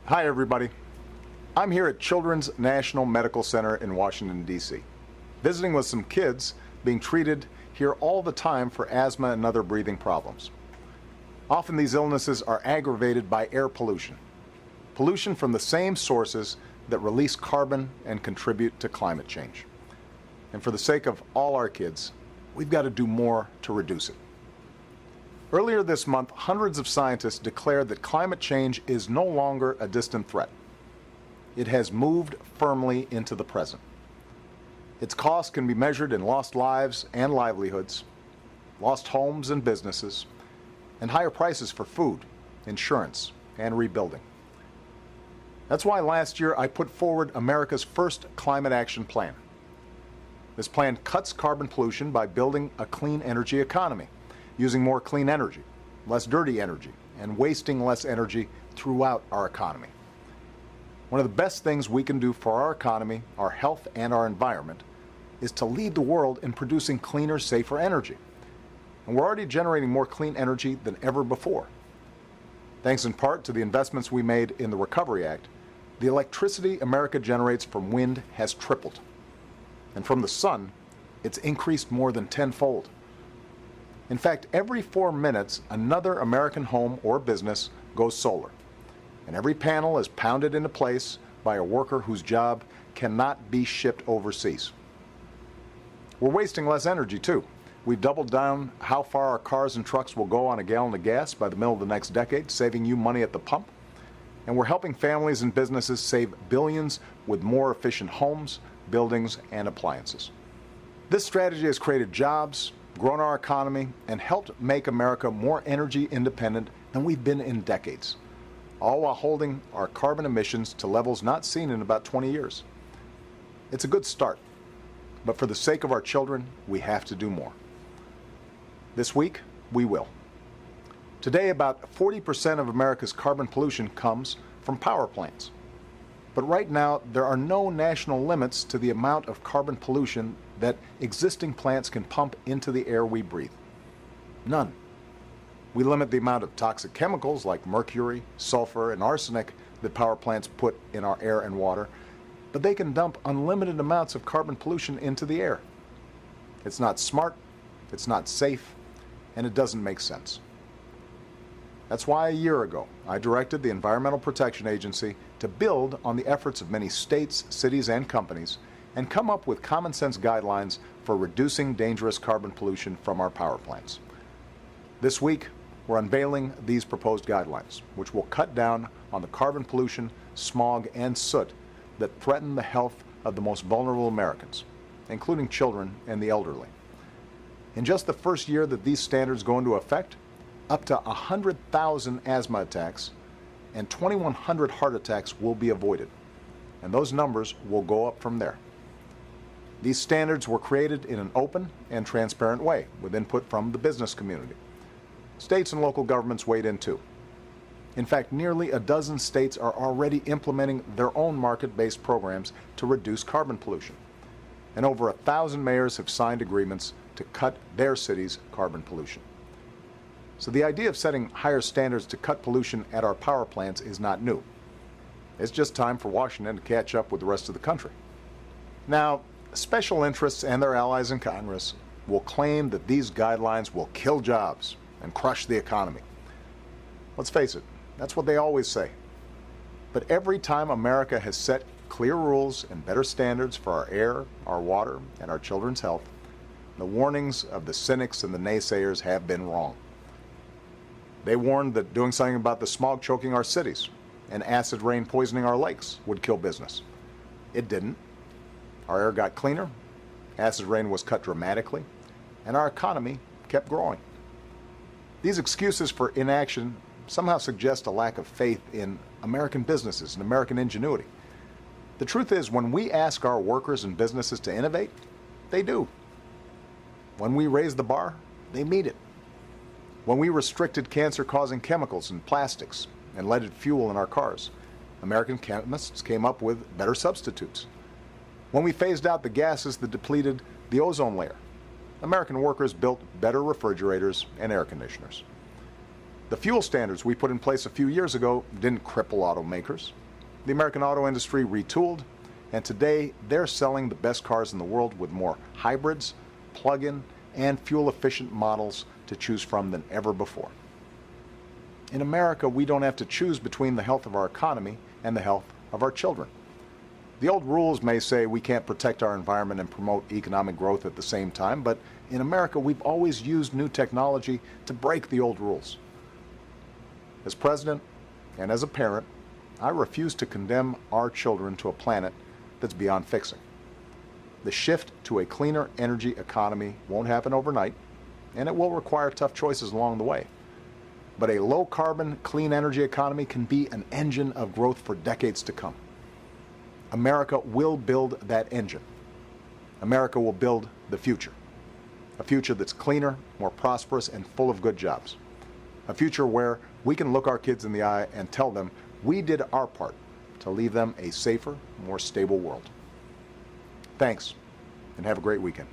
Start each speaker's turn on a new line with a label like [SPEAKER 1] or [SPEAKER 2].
[SPEAKER 1] Hi, everybody. I'm here at Children's National Medical Center in Washington, D.C., visiting with some kids being treated here all the time for asthma and other breathing problems. Often these illnesses are aggravated by air pollution, pollution from the same sources that release carbon and contribute to climate change. And for the sake of all our kids, we've got to do more to reduce it. Earlier this month, hundreds of scientists declared that climate change is no longer a distant threat. It has moved firmly into the present. Its cost can be measured in lost lives and livelihoods, lost homes and businesses, and higher prices for food, insurance, and rebuilding. That's why last year I put forward America's first climate action plan. This plan cuts carbon pollution by building a clean energy economy, using more clean energy, less dirty energy, and wasting less energy throughout our economy. One of the best things we can do for our economy, our health, and our environment is to lead the world in producing cleaner, safer energy. And we're already generating more clean energy than ever before. Thanks in part to the investments we made in the Recovery Act, the electricity America generates from wind has tripled. And from the sun, it's increased more than tenfold. In fact, every 4 minutes, another American home or business goes solar. And every panel is pounded into place by a worker whose job cannot be shipped overseas. We're wasting less energy, too. We've doubled down how far our cars and trucks will go on a gallon of gas by the middle of the next decade, saving you money at the pump. And we're helping families and businesses save billions with more efficient homes, buildings, and appliances. This strategy has created jobs, grown our economy, and helped make America more energy independent than we've been in decades, all while holding our carbon emissions to levels not seen in about 20 years. It's a good start, but for the sake of our children, we have to do more. This week, we will. Today, about 40% of America's carbon pollution comes from power plants. But right now, there are no national limits to the amount of carbon pollution that existing plants can pump into the air we breathe. None. We limit the amount of toxic chemicals like mercury, sulfur, and arsenic that power plants put in our air and water, but they can dump unlimited amounts of carbon pollution into the air. It's not smart, it's not safe, and it doesn't make sense. That's why a year ago, I directed the Environmental Protection Agency to build on the efforts of many states, cities, and companies and come up with common sense guidelines for reducing dangerous carbon pollution from our power plants. This week, we're unveiling these proposed guidelines, which will cut down on the carbon pollution, smog, and soot that threaten the health of the most vulnerable Americans, including children and the elderly. In just the first year that these standards go into effect, up to 100,000 asthma attacks and 2,100 heart attacks will be avoided, and those numbers will go up from there. These standards were created in an open and transparent way with input from the business community. States and local governments weighed in too. In fact, nearly a dozen states are already implementing their own market-based programs to reduce carbon pollution. And over 1,000 mayors have signed agreements to cut their city's carbon pollution. So the idea of setting higher standards to cut pollution at our power plants is not new. It's just time for Washington to catch up with the rest of the country. Now, special interests and their allies in Congress will claim that these guidelines will kill jobs and crush the economy. Let's face it, that's what they always say. But every time America has set clear rules and better standards for our air, our water, and our children's health, the warnings of the cynics and the naysayers have been wrong. They warned that doing something about the smog choking our cities and acid rain poisoning our lakes would kill business. It didn't. Our air got cleaner, acid rain was cut dramatically, and our economy kept growing. These excuses for inaction somehow suggest a lack of faith in American businesses and American ingenuity. The truth is, when we ask our workers and businesses to innovate, they do. When we raise the bar, they meet it. When we restricted cancer-causing chemicals and plastics and leaded fuel in our cars, American chemists came up with better substitutes. When we phased out the gases that depleted the ozone layer, American workers built better refrigerators and air conditioners. The fuel standards we put in place a few years ago didn't cripple automakers. The American auto industry retooled, and today they're selling the best cars in the world with more hybrids, plug-in, and fuel-efficient models to choose from than ever before. In America, we don't have to choose between the health of our economy and the health of our children. The old rules may say we can't protect our environment and promote economic growth at the same time, but in America, we've always used new technology to break the old rules. As president and as a parent, I refuse to condemn our children to a planet that's beyond fixing. The shift to a cleaner energy economy won't happen overnight, and it will require tough choices along the way. But a low-carbon, clean energy economy can be an engine of growth for decades to come. America will build that engine. America will build the future. A future that's cleaner, more prosperous, and full of good jobs. A future where we can look our kids in the eye and tell them we did our part to leave them a safer, more stable world. Thanks, and have a great weekend.